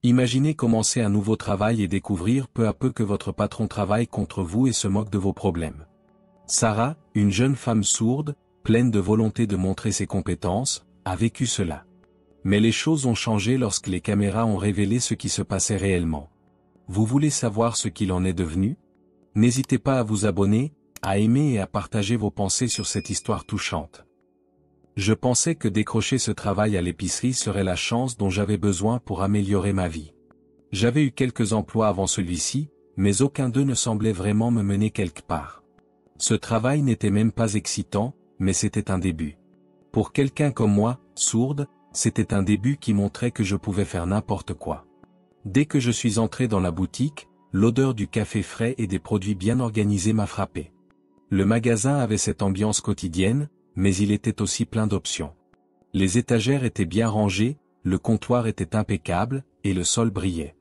Imaginez commencer un nouveau travail et découvrir peu à peu que votre patron travaille contre vous et se moque de vos problèmes. Sarah, une jeune femme sourde, pleine de volonté de montrer ses compétences, a vécu cela. Mais les choses ont changé lorsque les caméras ont révélé ce qui se passait réellement. Vous voulez savoir ce qu'il en est devenu? N'hésitez pas à vous abonner, à aimer et à partager vos pensées sur cette histoire touchante. Je pensais que décrocher ce travail à l'épicerie serait la chance dont j'avais besoin pour améliorer ma vie. J'avais eu quelques emplois avant celui-ci, mais aucun d'eux ne semblait vraiment me mener quelque part. Ce travail n'était même pas excitant, mais c'était un début. Pour quelqu'un comme moi, sourde, c'était un début qui montrait que je pouvais faire n'importe quoi. Dès que je suis entré dans la boutique, l'odeur du café frais et des produits bien organisés m'a frappé. Le magasin avait cette ambiance quotidienne, mais il était aussi plein d'options. Les étagères étaient bien rangées, le comptoir était impeccable, et le sol brillait.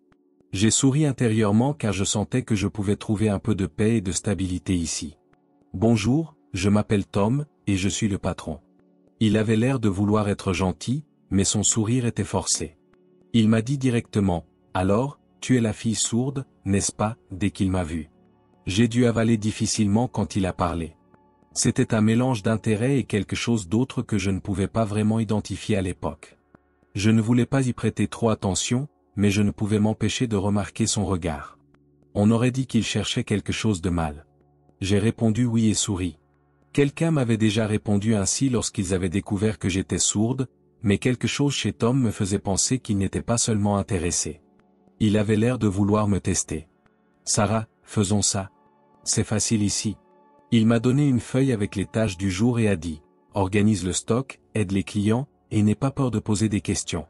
J'ai souri intérieurement car je sentais que je pouvais trouver un peu de paix et de stabilité ici. Bonjour, je m'appelle Tom, et je suis le patron. Il avait l'air de vouloir être gentil, mais son sourire était forcé. Il m'a dit directement, « Alors, tu es la fille sourde, n'est-ce pas ?» dès qu'il m'a vu. J'ai dû avaler difficilement quand il a parlé. C'était un mélange d'intérêt et quelque chose d'autre que je ne pouvais pas vraiment identifier à l'époque. Je ne voulais pas y prêter trop attention, mais je ne pouvais m'empêcher de remarquer son regard. On aurait dit qu'il cherchait quelque chose de mal. J'ai répondu oui et souri. Quelqu'un m'avait déjà répondu ainsi lorsqu'ils avaient découvert que j'étais sourde, mais quelque chose chez Tom me faisait penser qu'il n'était pas seulement intéressé. Il avait l'air de vouloir me tester. « Sarah, faisons ça. C'est facile ici. » Il m'a donné une feuille avec les tâches du jour et a dit « Organise le stock, aide les clients, et n'aie pas peur de poser des questions. »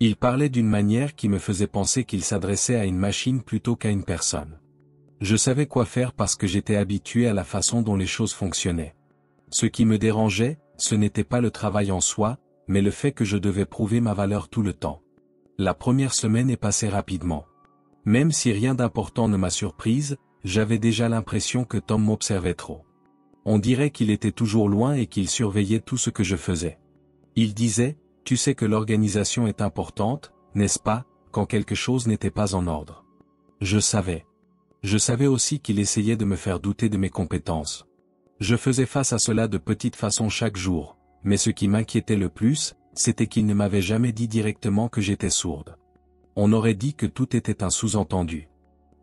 Il parlait d'une manière qui me faisait penser qu'il s'adressait à une machine plutôt qu'à une personne. Je savais quoi faire parce que j'étais habitué à la façon dont les choses fonctionnaient. Ce qui me dérangeait, ce n'était pas le travail en soi, mais le fait que je devais prouver ma valeur tout le temps. La première semaine est passée rapidement. Même si rien d'important ne m'a surprise, j'avais déjà l'impression que Tom m'observait trop. On dirait qu'il était toujours loin et qu'il surveillait tout ce que je faisais. Il disait, « Tu sais que l'organisation est importante, n'est-ce pas, quand quelque chose n'était pas en ordre. » Je savais. Je savais aussi qu'il essayait de me faire douter de mes compétences. Je faisais face à cela de petites façons chaque jour, mais ce qui m'inquiétait le plus, c'était qu'il ne m'avait jamais dit directement que j'étais sourde. On aurait dit que tout était un sous-entendu.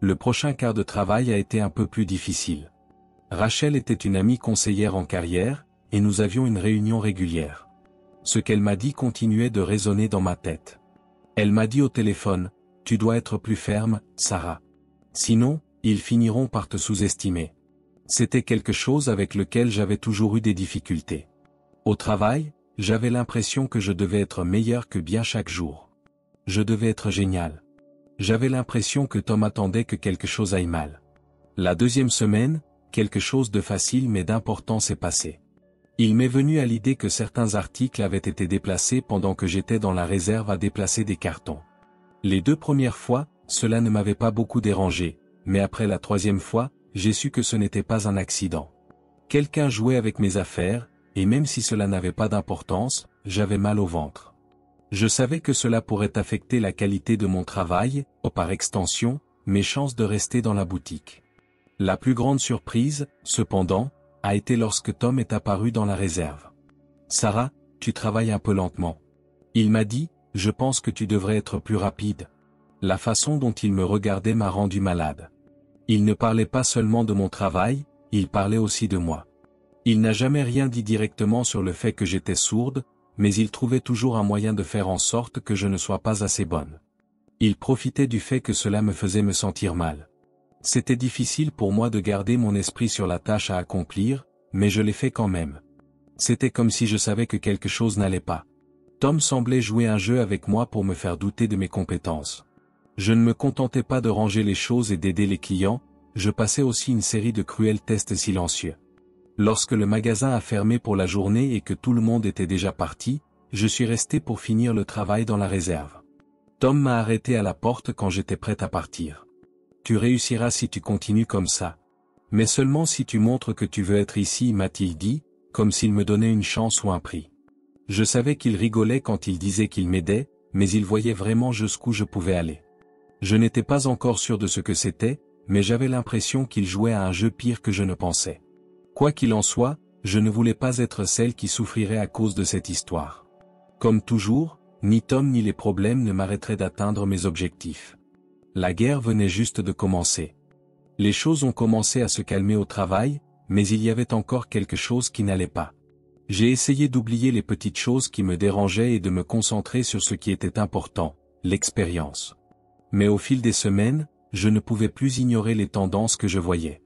Le prochain quart de travail a été un peu plus difficile. Rachel était une amie conseillère en carrière, et nous avions une réunion régulière. Ce qu'elle m'a dit continuait de résonner dans ma tête. Elle m'a dit au téléphone, « Tu dois être plus ferme, Sarah. Sinon, ils finiront par te sous-estimer. » C'était quelque chose avec lequel j'avais toujours eu des difficultés. Au travail, j'avais l'impression que je devais être meilleur que bien chaque jour. Je devais être génial. J'avais l'impression que Tom attendait que quelque chose aille mal. La deuxième semaine, quelque chose de facile mais d'important s'est passé. Il m'est venu à l'idée que certains articles avaient été déplacés pendant que j'étais dans la réserve à déplacer des cartons. Les 2 premières fois, cela ne m'avait pas beaucoup dérangé, mais après la 3e fois, j'ai su que ce n'était pas un accident. Quelqu'un jouait avec mes affaires, et même si cela n'avait pas d'importance, j'avais mal au ventre. Je savais que cela pourrait affecter la qualité de mon travail, ou par extension, mes chances de rester dans la boutique. La plus grande surprise, cependant, a été lorsque Tom est apparu dans la réserve. « Sarah, tu travailles un peu lentement. » Il m'a dit, « Je pense que tu devrais être plus rapide. » La façon dont il me regardait m'a rendu malade. Il ne parlait pas seulement de mon travail, il parlait aussi de moi. Il n'a jamais rien dit directement sur le fait que j'étais sourde, mais il trouvait toujours un moyen de faire en sorte que je ne sois pas assez bonne. Il profitait du fait que cela me faisait me sentir mal. C'était difficile pour moi de garder mon esprit sur la tâche à accomplir, mais je l'ai fait quand même. C'était comme si je savais que quelque chose n'allait pas. Tom semblait jouer un jeu avec moi pour me faire douter de mes compétences. Je ne me contentais pas de ranger les choses et d'aider les clients, je passais aussi une série de cruels tests silencieux. Lorsque le magasin a fermé pour la journée et que tout le monde était déjà parti, je suis resté pour finir le travail dans la réserve. Tom m'a arrêté à la porte quand j'étais prêt à partir. « Tu réussiras si tu continues comme ça. Mais seulement si tu montres que tu veux être ici, m'a-t-il dit, comme s'il me donnait une chance ou un prix. Je savais qu'il rigolait quand il disait qu'il m'aidait, mais il voyait vraiment jusqu'où je pouvais aller. Je n'étais pas encore sûr de ce que c'était, mais j'avais l'impression qu'il jouait à un jeu pire que je ne pensais. Quoi qu'il en soit, je ne voulais pas être celle qui souffrirait à cause de cette histoire. Comme toujours, ni Tom ni les problèmes ne m'arrêteraient d'atteindre mes objectifs. La guerre venait juste de commencer. Les choses ont commencé à se calmer au travail, mais il y avait encore quelque chose qui n'allait pas. J'ai essayé d'oublier les petites choses qui me dérangeaient et de me concentrer sur ce qui était important, l'expérience. Mais au fil des semaines, je ne pouvais plus ignorer les tendances que je voyais.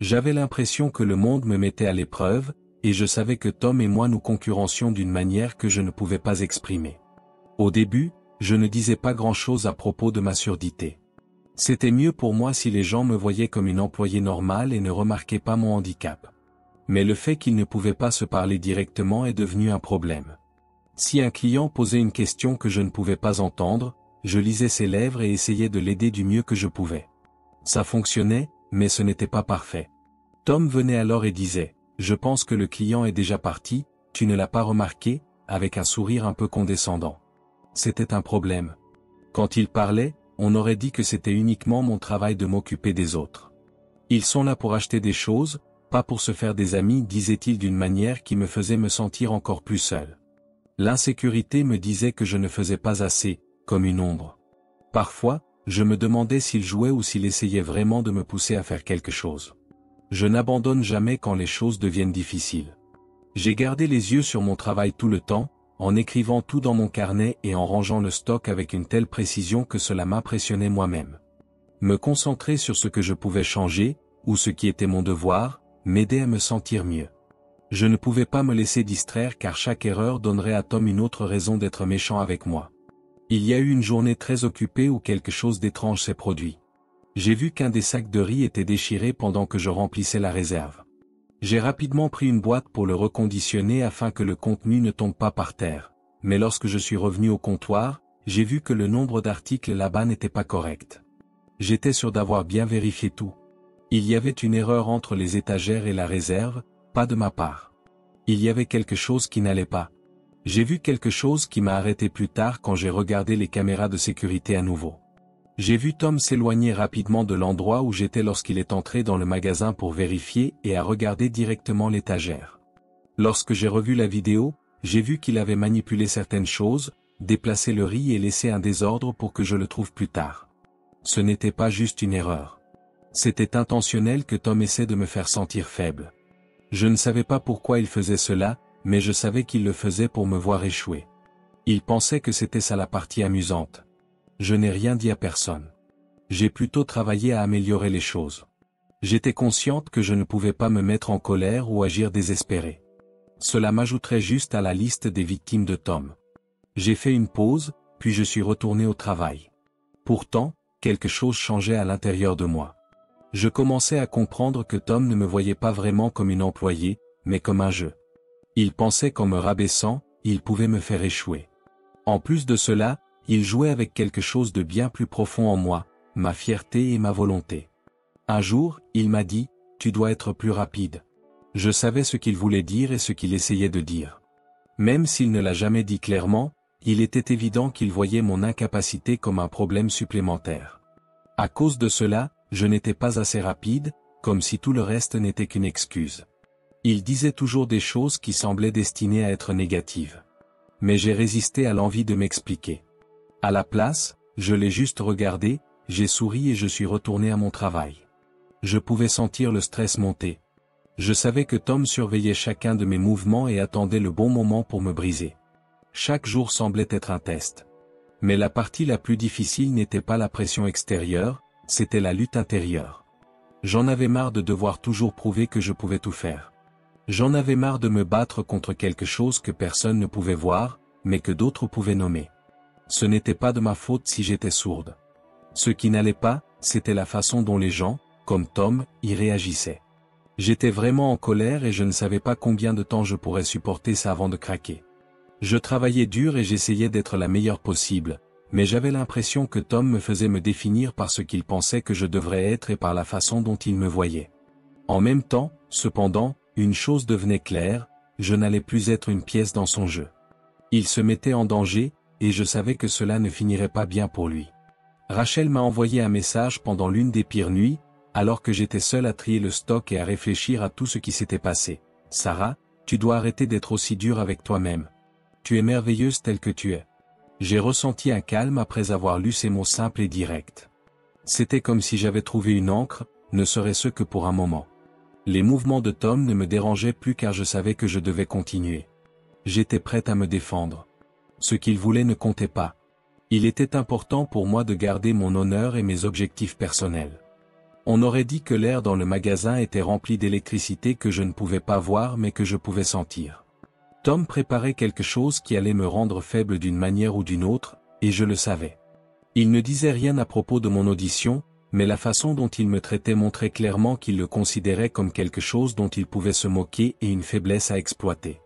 J'avais l'impression que le monde me mettait à l'épreuve, et je savais que Tom et moi nous concurrencions d'une manière que je ne pouvais pas exprimer. Au début, je ne disais pas grand-chose à propos de ma surdité. C'était mieux pour moi si les gens me voyaient comme une employée normale et ne remarquaient pas mon handicap. Mais le fait qu'ils ne pouvaient pas se parler directement est devenu un problème. Si un client posait une question que je ne pouvais pas entendre, je lisais ses lèvres et essayais de l'aider du mieux que je pouvais. Ça fonctionnait, mais ce n'était pas parfait. Tom venait alors et disait, « Je pense que le client est déjà parti, tu ne l'as pas remarqué ?» avec un sourire un peu condescendant. C'était un problème. Quand il parlait, on aurait dit que c'était uniquement mon travail de m'occuper des autres. Ils sont là pour acheter des choses, pas pour se faire des amis, disait-il d'une manière qui me faisait me sentir encore plus seul. L'insécurité me disait que je ne faisais pas assez, comme une ombre. Parfois, je me demandais s'il jouait ou s'il essayait vraiment de me pousser à faire quelque chose. Je n'abandonne jamais quand les choses deviennent difficiles. J'ai gardé les yeux sur mon travail tout le temps, en écrivant tout dans mon carnet et en rangeant le stock avec une telle précision que cela m'impressionnait moi-même. Me concentrer sur ce que je pouvais changer, ou ce qui était mon devoir, m'aidait à me sentir mieux. Je ne pouvais pas me laisser distraire car chaque erreur donnerait à Tom une autre raison d'être méchant avec moi. Il y a eu une journée très occupée où quelque chose d'étrange s'est produit. J'ai vu qu'un des sacs de riz était déchiré pendant que je remplissais la réserve. J'ai rapidement pris une boîte pour le reconditionner afin que le contenu ne tombe pas par terre, mais lorsque je suis revenu au comptoir, j'ai vu que le nombre d'articles là-bas n'était pas correct. J'étais sûr d'avoir bien vérifié tout. Il y avait une erreur entre les étagères et la réserve, pas de ma part. Il y avait quelque chose qui n'allait pas. J'ai vu quelque chose qui m'a arrêté plus tard quand j'ai regardé les caméras de sécurité à nouveau. J'ai vu Tom s'éloigner rapidement de l'endroit où j'étais lorsqu'il est entré dans le magasin pour vérifier et a regardé directement l'étagère. Lorsque j'ai revu la vidéo, j'ai vu qu'il avait manipulé certaines choses, déplacé le riz et laissé un désordre pour que je le trouve plus tard. Ce n'était pas juste une erreur. C'était intentionnel que Tom essaie de me faire sentir faible. Je ne savais pas pourquoi il faisait cela, mais je savais qu'il le faisait pour me voir échouer. Il pensait que c'était ça la partie amusante. Je n'ai rien dit à personne. J'ai plutôt travaillé à améliorer les choses. J'étais consciente que je ne pouvais pas me mettre en colère ou agir désespéré. Cela m'ajouterait juste à la liste des victimes de Tom. J'ai fait une pause, puis je suis retourné au travail. Pourtant, quelque chose changeait à l'intérieur de moi. Je commençais à comprendre que Tom ne me voyait pas vraiment comme une employée, mais comme un jeu. Il pensait qu'en me rabaissant, il pouvait me faire échouer. En plus de cela, il jouait avec quelque chose de bien plus profond en moi, ma fierté et ma volonté. Un jour, il m'a dit, « Tu dois être plus rapide. » Je savais ce qu'il voulait dire et ce qu'il essayait de dire. Même s'il ne l'a jamais dit clairement, il était évident qu'il voyait mon incapacité comme un problème supplémentaire. À cause de cela, je n'étais pas assez rapide, comme si tout le reste n'était qu'une excuse. Il disait toujours des choses qui semblaient destinées à être négatives. Mais j'ai résisté à l'envie de m'expliquer. À la place, je l'ai juste regardé, j'ai souri et je suis retourné à mon travail. Je pouvais sentir le stress monter. Je savais que Tom surveillait chacun de mes mouvements et attendait le bon moment pour me briser. Chaque jour semblait être un test. Mais la partie la plus difficile n'était pas la pression extérieure, c'était la lutte intérieure. J'en avais marre de devoir toujours prouver que je pouvais tout faire. J'en avais marre de me battre contre quelque chose que personne ne pouvait voir, mais que d'autres pouvaient nommer. Ce n'était pas de ma faute si j'étais sourde. Ce qui n'allait pas, c'était la façon dont les gens, comme Tom, y réagissaient. J'étais vraiment en colère et je ne savais pas combien de temps je pourrais supporter ça avant de craquer. Je travaillais dur et j'essayais d'être la meilleure possible, mais j'avais l'impression que Tom me faisait me définir par ce qu'il pensait que je devrais être et par la façon dont il me voyait. En même temps, cependant, une chose devenait claire, je n'allais plus être une pièce dans son jeu. Il se mettait en danger, et je savais que cela ne finirait pas bien pour lui. Rachel m'a envoyé un message pendant l'une des pires nuits, alors que j'étais seul à trier le stock et à réfléchir à tout ce qui s'était passé. Sarah, tu dois arrêter d'être aussi dure avec toi-même. Tu es merveilleuse telle que tu es. J'ai ressenti un calme après avoir lu ces mots simples et directs. C'était comme si j'avais trouvé une encre, ne serait-ce que pour un moment. Les mouvements de Tom ne me dérangeaient plus car je savais que je devais continuer. J'étais prête à me défendre. Ce qu'il voulait ne comptait pas. Il était important pour moi de garder mon honneur et mes objectifs personnels. On aurait dit que l'air dans le magasin était rempli d'électricité que je ne pouvais pas voir mais que je pouvais sentir. Tom préparait quelque chose qui allait me rendre faible d'une manière ou d'une autre, et je le savais. Il ne disait rien à propos de mon audition, mais la façon dont il me traitait montrait clairement qu'il le considérait comme quelque chose dont il pouvait se moquer et une faiblesse à exploiter.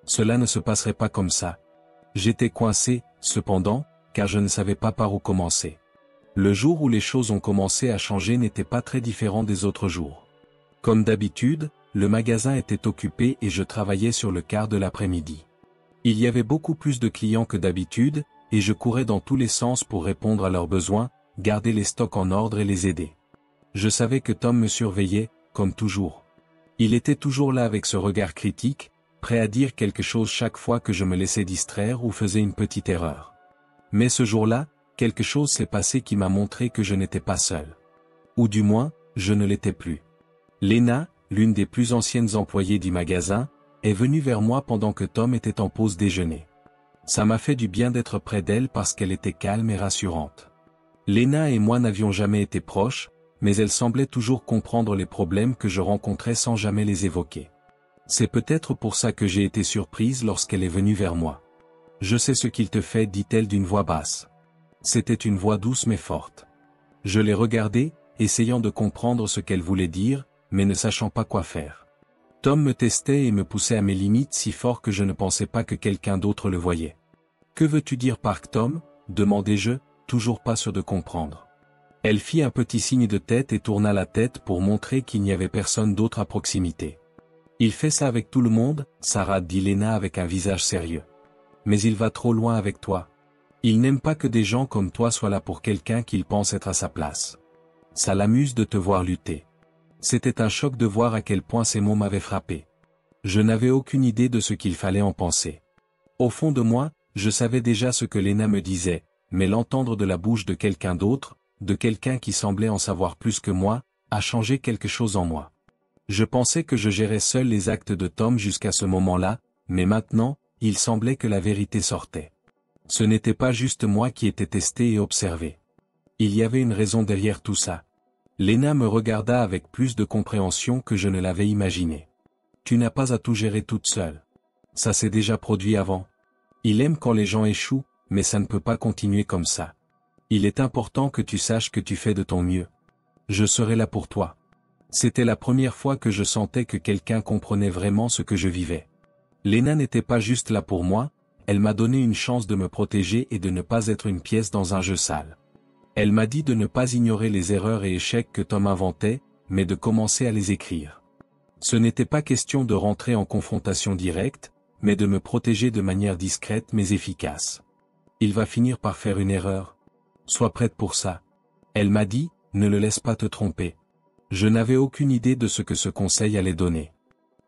Cela ne se passerait pas comme ça. J'étais coincé, cependant, car je ne savais pas par où commencer. Le jour où les choses ont commencé à changer n'était pas très différent des autres jours. Comme d'habitude, le magasin était occupé et je travaillais sur le quart de l'après-midi. Il y avait beaucoup plus de clients que d'habitude, et je courais dans tous les sens pour répondre à leurs besoins, garder les stocks en ordre et les aider. Je savais que Tom me surveillait, comme toujours. Il était toujours là avec ce regard critique, prêt à dire quelque chose chaque fois que je me laissais distraire ou faisais une petite erreur. Mais ce jour-là, quelque chose s'est passé qui m'a montré que je n'étais pas seul. Ou du moins, je ne l'étais plus. Lena, l'une des plus anciennes employées du magasin, est venue vers moi pendant que Tom était en pause déjeuner. Ça m'a fait du bien d'être près d'elle parce qu'elle était calme et rassurante. Lena et moi n'avions jamais été proches, mais elle semblait toujours comprendre les problèmes que je rencontrais sans jamais les évoquer. C'est peut-être pour ça que j'ai été surprise lorsqu'elle est venue vers moi. « Je sais ce qu'il te fait » dit-elle d'une voix basse. C'était une voix douce mais forte. Je l'ai regardée, essayant de comprendre ce qu'elle voulait dire, mais ne sachant pas quoi faire. Tom me testait et me poussait à mes limites si fort que je ne pensais pas que quelqu'un d'autre le voyait. « Que veux-tu dire par Tom » demandai-je, toujours pas sûr de comprendre. Elle fit un petit signe de tête et tourna la tête pour montrer qu'il n'y avait personne d'autre à proximité. « Il fait ça avec tout le monde, Sarah, dit Lena avec un visage sérieux. Mais il va trop loin avec toi. Il n'aime pas que des gens comme toi soient là pour quelqu'un qu'il pense être à sa place. Ça l'amuse de te voir lutter. » C'était un choc de voir à quel point ces mots m'avaient frappé. Je n'avais aucune idée de ce qu'il fallait en penser. Au fond de moi, je savais déjà ce que Lena me disait, mais l'entendre de la bouche de quelqu'un d'autre, de quelqu'un qui semblait en savoir plus que moi, a changé quelque chose en moi. Je pensais que je gérais seul les actes de Tom jusqu'à ce moment-là, mais maintenant, il semblait que la vérité sortait. Ce n'était pas juste moi qui étais testé et observé. Il y avait une raison derrière tout ça. Lena me regarda avec plus de compréhension que je ne l'avais imaginé. « Tu n'as pas à tout gérer toute seule. Ça s'est déjà produit avant. Il aime quand les gens échouent, mais ça ne peut pas continuer comme ça. Il est important que tu saches que tu fais de ton mieux. Je serai là pour toi. » C'était la première fois que je sentais que quelqu'un comprenait vraiment ce que je vivais. Lena n'était pas juste là pour moi, elle m'a donné une chance de me protéger et de ne pas être une pièce dans un jeu sale. Elle m'a dit de ne pas ignorer les erreurs et échecs que Tom inventait, mais de commencer à les écrire. Ce n'était pas question de rentrer en confrontation directe, mais de me protéger de manière discrète mais efficace. Il va finir par faire une erreur. Sois prête pour ça. Elle m'a dit, ne le laisse pas te tromper. Je n'avais aucune idée de ce que ce conseil allait donner.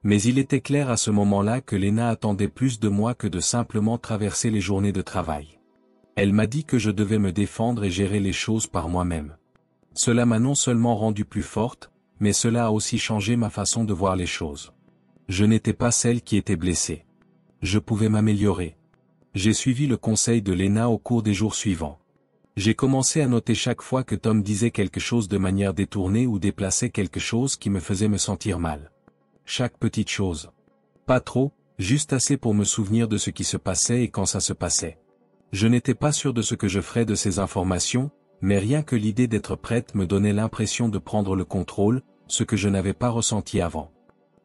Mais il était clair à ce moment-là que Lena attendait plus de moi que de simplement traverser les journées de travail. Elle m'a dit que je devais me défendre et gérer les choses par moi-même. Cela m'a non seulement rendue plus forte, mais cela a aussi changé ma façon de voir les choses. Je n'étais pas celle qui était blessée. Je pouvais m'améliorer. J'ai suivi le conseil de Lena au cours des jours suivants. J'ai commencé à noter chaque fois que Tom disait quelque chose de manière détournée ou déplaçait quelque chose qui me faisait me sentir mal. Chaque petite chose. Pas trop, juste assez pour me souvenir de ce qui se passait et quand ça se passait. Je n'étais pas sûr de ce que je ferais de ces informations, mais rien que l'idée d'être prête me donnait l'impression de prendre le contrôle, ce que je n'avais pas ressenti avant.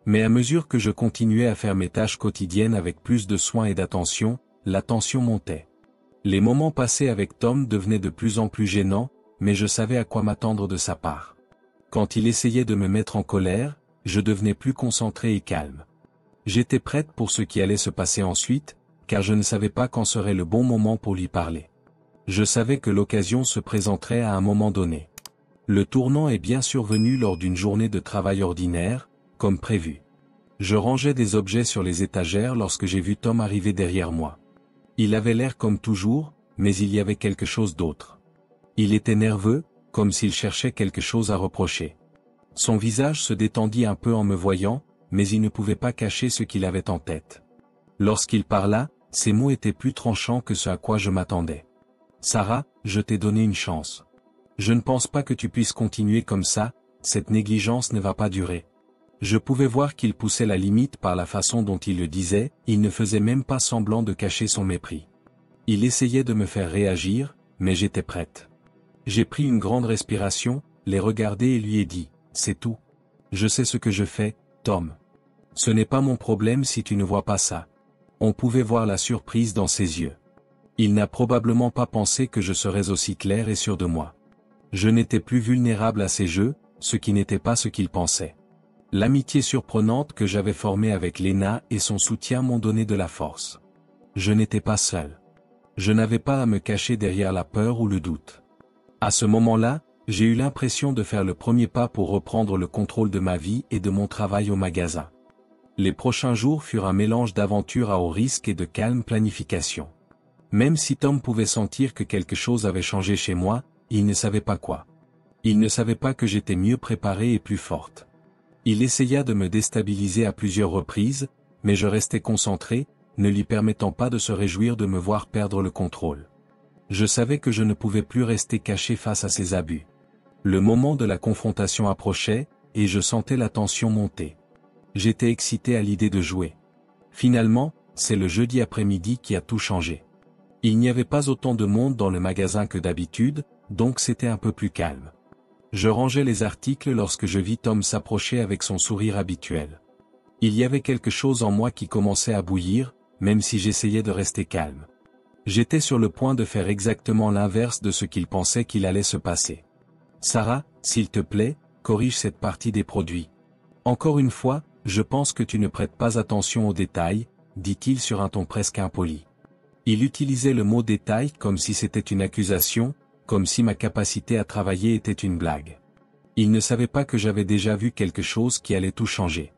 Mais à mesure que je continuais à faire mes tâches quotidiennes avec plus de soin et d'attention, la tension montait. Les moments passés avec Tom devenaient de plus en plus gênants, mais je savais à quoi m'attendre de sa part. Quand il essayait de me mettre en colère, je devenais plus concentré et calme. J'étais prête pour ce qui allait se passer ensuite, car je ne savais pas quand serait le bon moment pour lui parler. Je savais que l'occasion se présenterait à un moment donné. Le tournant est bien survenu lors d'une journée de travail ordinaire, comme prévu. Je rangeais des objets sur les étagères lorsque j'ai vu Tom arriver derrière moi. Il avait l'air comme toujours, mais il y avait quelque chose d'autre. Il était nerveux, comme s'il cherchait quelque chose à reprocher. Son visage se détendit un peu en me voyant, mais il ne pouvait pas cacher ce qu'il avait en tête. Lorsqu'il parla, ses mots étaient plus tranchants que ce à quoi je m'attendais. « Sarah, je t'ai donné une chance. Je ne pense pas que tu puisses continuer comme ça, cette négligence ne va pas durer. » Je pouvais voir qu'il poussait la limite par la façon dont il le disait, il ne faisait même pas semblant de cacher son mépris. Il essayait de me faire réagir, mais j'étais prête. J'ai pris une grande respiration, l'ai regardé et lui ai dit, « C'est tout. Je sais ce que je fais, Tom. Ce n'est pas mon problème si tu ne vois pas ça. » On pouvait voir la surprise dans ses yeux. Il n'a probablement pas pensé que je serais aussi clair et sûr de moi. Je n'étais plus vulnérable à ses jeux, ce qui n'était pas ce qu'il pensait. L'amitié surprenante que j'avais formée avec Lena et son soutien m'ont donné de la force. Je n'étais pas seul. Je n'avais pas à me cacher derrière la peur ou le doute. À ce moment-là, j'ai eu l'impression de faire le premier pas pour reprendre le contrôle de ma vie et de mon travail au magasin. Les prochains jours furent un mélange d'aventure à haut risque et de calme planification. Même si Tom pouvait sentir que quelque chose avait changé chez moi, il ne savait pas quoi. Il ne savait pas que j'étais mieux préparée et plus forte. Il essaya de me déstabiliser à plusieurs reprises, mais je restais concentré, ne lui permettant pas de se réjouir de me voir perdre le contrôle. Je savais que je ne pouvais plus rester caché face à ses abus. Le moment de la confrontation approchait, et je sentais la tension monter. J'étais excité à l'idée de jouer. Finalement, c'est le jeudi après-midi qui a tout changé. Il n'y avait pas autant de monde dans le magasin que d'habitude, donc c'était un peu plus calme. Je rangeais les articles lorsque je vis Tom s'approcher avec son sourire habituel. Il y avait quelque chose en moi qui commençait à bouillir, même si j'essayais de rester calme. J'étais sur le point de faire exactement l'inverse de ce qu'il pensait qu'il allait se passer. « Sarah, s'il te plaît, corrige cette partie des produits. Encore une fois, je pense que tu ne prêtes pas attention aux détails, » dit-il sur un ton presque impoli. Il utilisait le mot « détail » comme si c'était une accusation, comme si ma capacité à travailler était une blague. Il ne savait pas que j'avais déjà vu quelque chose qui allait tout changer.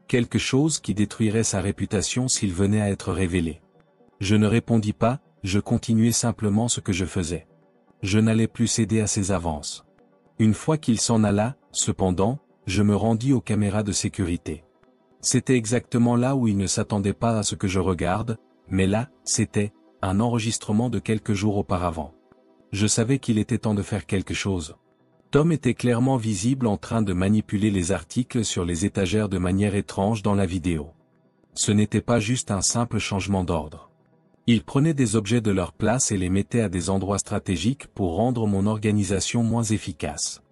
Quelque chose qui détruirait sa réputation s'il venait à être révélé. Je ne répondis pas, je continuais simplement ce que je faisais. Je n'allais plus céder à ses avances. Une fois qu'il s'en alla, cependant, je me rendis aux caméras de sécurité. C'était exactement là où il ne s'attendait pas à ce que je regarde, mais là, c'était un enregistrement de quelques jours auparavant. Je savais qu'il était temps de faire quelque chose. Tom était clairement visible en train de manipuler les articles sur les étagères de manière étrange dans la vidéo. Ce n'était pas juste un simple changement d'ordre. Il prenait des objets de leur place et les mettait à des endroits stratégiques pour rendre mon organisation moins efficace.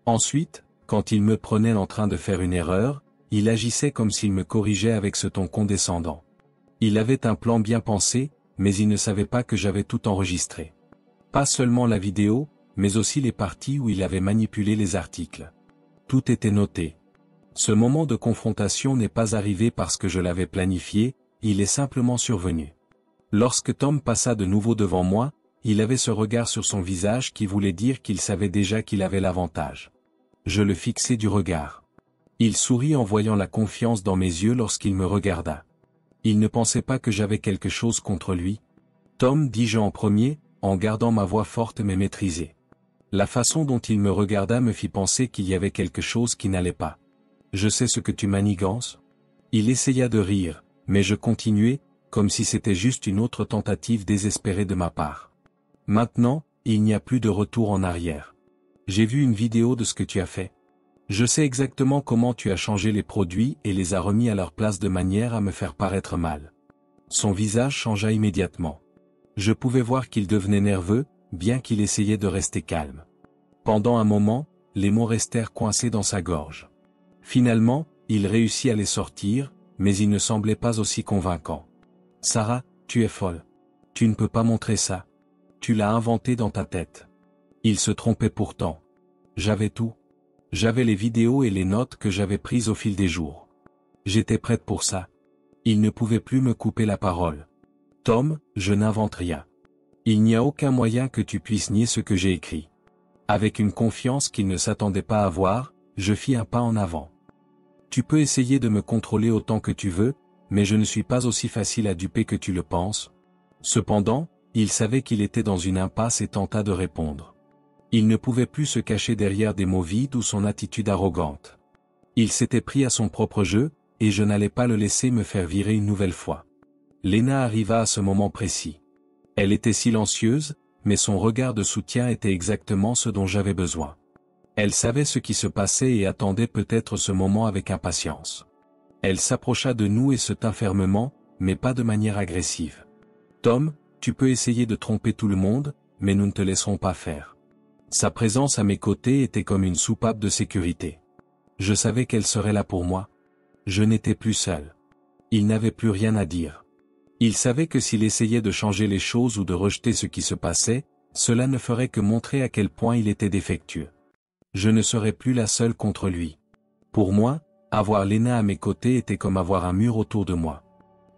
Ensuite, quand il me prenait en train de faire une erreur, il agissait comme s'il me corrigeait avec ce ton condescendant. Il avait un plan bien pensé, mais il ne savait pas que j'avais tout enregistré. Pas seulement la vidéo, mais aussi les parties où il avait manipulé les articles. Tout était noté. Ce moment de confrontation n'est pas arrivé parce que je l'avais planifié, il est simplement survenu. Lorsque Tom passa de nouveau devant moi, il avait ce regard sur son visage qui voulait dire qu'il savait déjà qu'il avait l'avantage. Je le fixai du regard. Il sourit en voyant la confiance dans mes yeux lorsqu'il me regarda. Il ne pensait pas que j'avais quelque chose contre lui. Tom, dis-je en premier, en gardant ma voix forte mais maîtrisée. La façon dont il me regarda me fit penser qu'il y avait quelque chose qui n'allait pas. Je sais ce que tu manigances. Il essaya de rire, mais je continuai, comme si c'était juste une autre tentative désespérée de ma part. Maintenant, il n'y a plus de retour en arrière. J'ai vu une vidéo de ce que tu as fait. Je sais exactement comment tu as changé les produits et les as remis à leur place de manière à me faire paraître mal. Son visage changea immédiatement. Je pouvais voir qu'il devenait nerveux, bien qu'il essayait de rester calme. Pendant un moment, les mots restèrent coincés dans sa gorge. Finalement, il réussit à les sortir, mais il ne semblait pas aussi convaincant. « Sarah, tu es folle. Tu ne peux pas montrer ça. Tu l'as inventé dans ta tête. » Il se trompait pourtant. J'avais tout. J'avais les vidéos et les notes que j'avais prises au fil des jours. J'étais prête pour ça. Il ne pouvait plus me couper la parole. « Tom, je n'invente rien. Il n'y a aucun moyen que tu puisses nier ce que j'ai écrit. Avec une confiance qu'il ne s'attendait pas à voir, je fis un pas en avant. Tu peux essayer de me contrôler autant que tu veux, mais je ne suis pas aussi facile à duper que tu le penses. Cependant, il savait qu'il était dans une impasse et tenta de répondre. Il ne pouvait plus se cacher derrière des mots vides ou son attitude arrogante. Il s'était pris à son propre jeu, et je n'allais pas le laisser me faire virer une nouvelle fois. Léna arriva à ce moment précis. Elle était silencieuse, mais son regard de soutien était exactement ce dont j'avais besoin. Elle savait ce qui se passait et attendait peut-être ce moment avec impatience. Elle s'approcha de nous et se tint fermement, mais pas de manière agressive. « Tom, tu peux essayer de tromper tout le monde, mais nous ne te laisserons pas faire. » Sa présence à mes côtés était comme une soupape de sécurité. Je savais qu'elle serait là pour moi. Je n'étais plus seul. Il n'avait plus rien à dire. Il savait que s'il essayait de changer les choses ou de rejeter ce qui se passait, cela ne ferait que montrer à quel point il était défectueux. Je ne serais plus la seule contre lui. Pour moi, avoir Léna à mes côtés était comme avoir un mur autour de moi.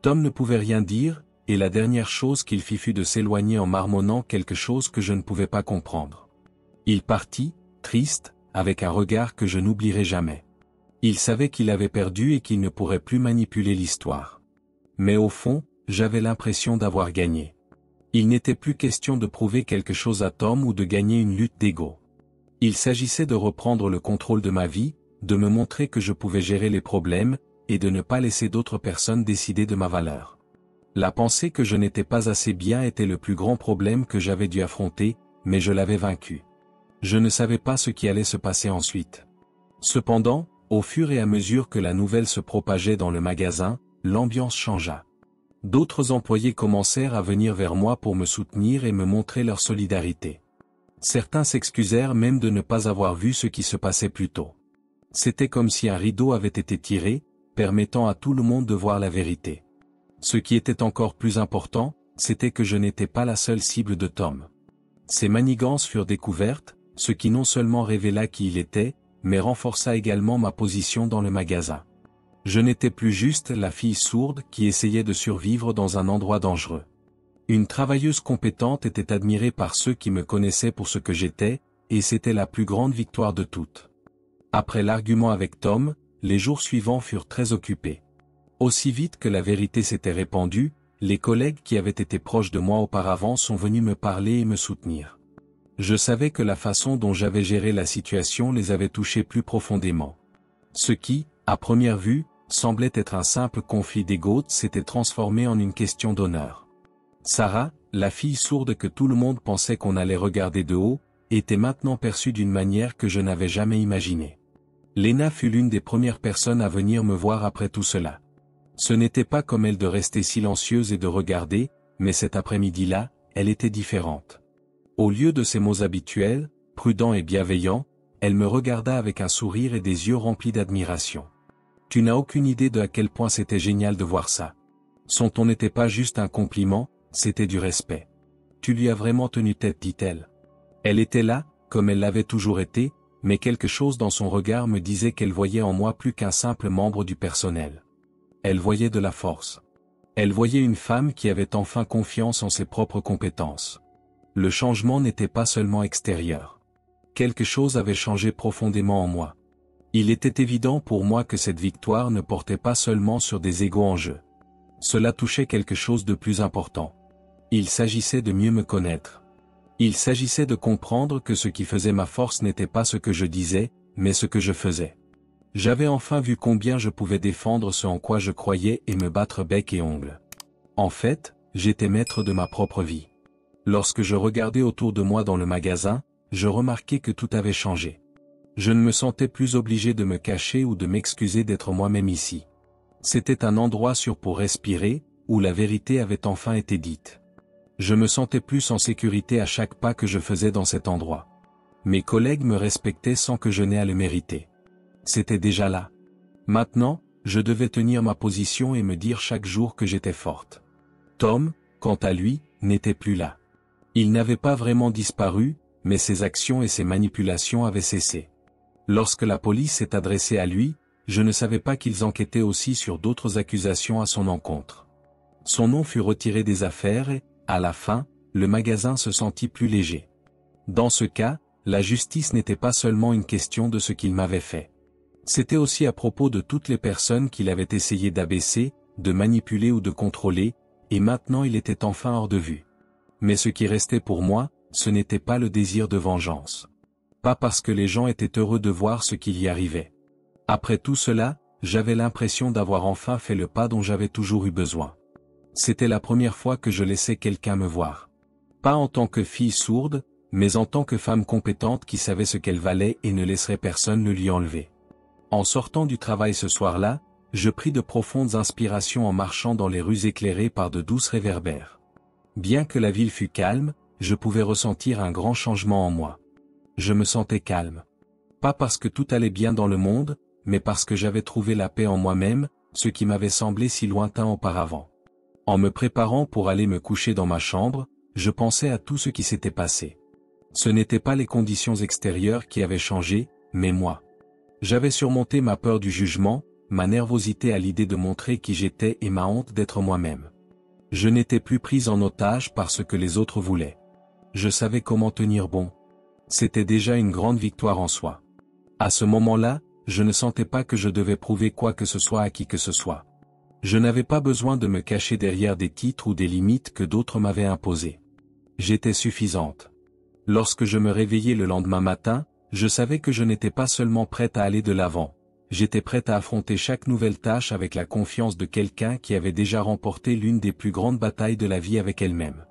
Tom ne pouvait rien dire, et la dernière chose qu'il fit fut de s'éloigner en marmonnant quelque chose que je ne pouvais pas comprendre. Il partit, triste, avec un regard que je n'oublierai jamais. Il savait qu'il avait perdu et qu'il ne pourrait plus manipuler l'histoire. Mais au fond, j'avais l'impression d'avoir gagné. Il n'était plus question de prouver quelque chose à Tom ou de gagner une lutte d'ego. Il s'agissait de reprendre le contrôle de ma vie, de me montrer que je pouvais gérer les problèmes, et de ne pas laisser d'autres personnes décider de ma valeur. La pensée que je n'étais pas assez bien était le plus grand problème que j'avais dû affronter, mais je l'avais vaincu. Je ne savais pas ce qui allait se passer ensuite. Cependant, au fur et à mesure que la nouvelle se propageait dans le magasin, l'ambiance changea. D'autres employés commencèrent à venir vers moi pour me soutenir et me montrer leur solidarité. Certains s'excusèrent même de ne pas avoir vu ce qui se passait plus tôt. C'était comme si un rideau avait été tiré, permettant à tout le monde de voir la vérité. Ce qui était encore plus important, c'était que je n'étais pas la seule cible de Tom. Ses manigances furent découvertes, ce qui non seulement révéla qui il était, mais renforça également ma position dans le magasin. Je n'étais plus juste la fille sourde qui essayait de survivre dans un endroit dangereux. Une travailleuse compétente était admirée par ceux qui me connaissaient pour ce que j'étais, et c'était la plus grande victoire de toutes. Après l'argument avec Tom, les jours suivants furent très occupés. Aussi vite que la vérité s'était répandue, les collègues qui avaient été proches de moi auparavant sont venus me parler et me soutenir. Je savais que la façon dont j'avais géré la situation les avait touchés plus profondément. Ce qui, à première vue, semblait être un simple conflit d'ego s'était transformé en une question d'honneur. Sarah, la fille sourde que tout le monde pensait qu'on allait regarder de haut, était maintenant perçue d'une manière que je n'avais jamais imaginée. Léna fut l'une des premières personnes à venir me voir après tout cela. Ce n'était pas comme elle de rester silencieuse et de regarder, mais cet après-midi-là, elle était différente. Au lieu de ses mots habituels, prudents et bienveillants, elle me regarda avec un sourire et des yeux remplis d'admiration. Tu n'as aucune idée de à quel point c'était génial de voir ça. Son ton n'était pas juste un compliment, c'était du respect. Tu lui as vraiment tenu tête, dit-elle. Elle était là, comme elle l'avait toujours été, mais quelque chose dans son regard me disait qu'elle voyait en moi plus qu'un simple membre du personnel. Elle voyait de la force. Elle voyait une femme qui avait enfin confiance en ses propres compétences. Le changement n'était pas seulement extérieur. Quelque chose avait changé profondément en moi. Il était évident pour moi que cette victoire ne portait pas seulement sur des égos en jeu. Cela touchait quelque chose de plus important. Il s'agissait de mieux me connaître. Il s'agissait de comprendre que ce qui faisait ma force n'était pas ce que je disais, mais ce que je faisais. J'avais enfin vu combien je pouvais défendre ce en quoi je croyais et me battre bec et ongles. En fait, j'étais maître de ma propre vie. Lorsque je regardais autour de moi dans le magasin, je remarquais que tout avait changé. Je ne me sentais plus obligé de me cacher ou de m'excuser d'être moi-même ici. C'était un endroit sûr pour respirer, où la vérité avait enfin été dite. Je me sentais plus en sécurité à chaque pas que je faisais dans cet endroit. Mes collègues me respectaient sans que je n'aie à le mériter. C'était déjà là. Maintenant, je devais tenir ma position et me dire chaque jour que j'étais forte. Tom, quant à lui, n'était plus là. Il n'avait pas vraiment disparu, mais ses actions et ses manipulations avaient cessé. Lorsque la police s'est adressée à lui, je ne savais pas qu'ils enquêtaient aussi sur d'autres accusations à son encontre. Son nom fut retiré des affaires et, à la fin, le magasin se sentit plus léger. Dans ce cas, la justice n'était pas seulement une question de ce qu'il m'avait fait. C'était aussi à propos de toutes les personnes qu'il avait essayé d'abaisser, de manipuler ou de contrôler, et maintenant il était enfin hors de vue. Mais ce qui restait pour moi, ce n'était pas le désir de vengeance. Pas parce que les gens étaient heureux de voir ce qu'il y arrivait. Après tout cela, j'avais l'impression d'avoir enfin fait le pas dont j'avais toujours eu besoin. C'était la première fois que je laissais quelqu'un me voir. Pas en tant que fille sourde, mais en tant que femme compétente qui savait ce qu'elle valait et ne laisserait personne le lui enlever. En sortant du travail ce soir-là, je pris de profondes inspirations en marchant dans les rues éclairées par de douces réverbères. Bien que la ville fût calme, je pouvais ressentir un grand changement en moi. Je me sentais calme. Pas parce que tout allait bien dans le monde, mais parce que j'avais trouvé la paix en moi-même, ce qui m'avait semblé si lointain auparavant. En me préparant pour aller me coucher dans ma chambre, je pensais à tout ce qui s'était passé. Ce n'étaient pas les conditions extérieures qui avaient changé, mais moi. J'avais surmonté ma peur du jugement, ma nervosité à l'idée de montrer qui j'étais et ma honte d'être moi-même. Je n'étais plus prise en otage par ce que les autres voulaient. Je savais comment tenir bon. C'était déjà une grande victoire en soi. À ce moment-là, je ne sentais pas que je devais prouver quoi que ce soit à qui que ce soit. Je n'avais pas besoin de me cacher derrière des titres ou des limites que d'autres m'avaient imposées. J'étais suffisante. Lorsque je me réveillais le lendemain matin, je savais que je n'étais pas seulement prête à aller de l'avant. J'étais prête à affronter chaque nouvelle tâche avec la confiance de quelqu'un qui avait déjà remporté l'une des plus grandes batailles de la vie avec elle-même.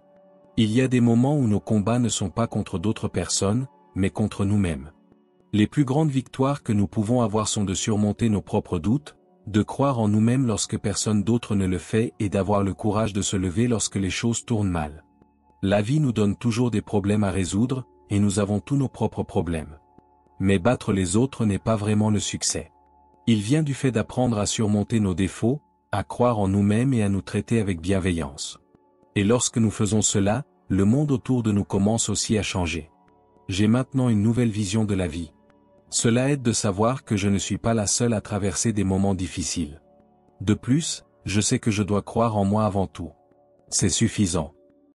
Il y a des moments où nos combats ne sont pas contre d'autres personnes, mais contre nous-mêmes. Les plus grandes victoires que nous pouvons avoir sont de surmonter nos propres doutes, de croire en nous-mêmes lorsque personne d'autre ne le fait et d'avoir le courage de se lever lorsque les choses tournent mal. La vie nous donne toujours des problèmes à résoudre, et nous avons tous nos propres problèmes. Mais battre les autres n'est pas vraiment le succès. Il vient du fait d'apprendre à surmonter nos défauts, à croire en nous-mêmes et à nous traiter avec bienveillance. Et lorsque nous faisons cela, le monde autour de nous commence aussi à changer. J'ai maintenant une nouvelle vision de la vie. Cela aide de savoir que je ne suis pas la seule à traverser des moments difficiles. De plus, je sais que je dois croire en moi avant tout. C'est suffisant.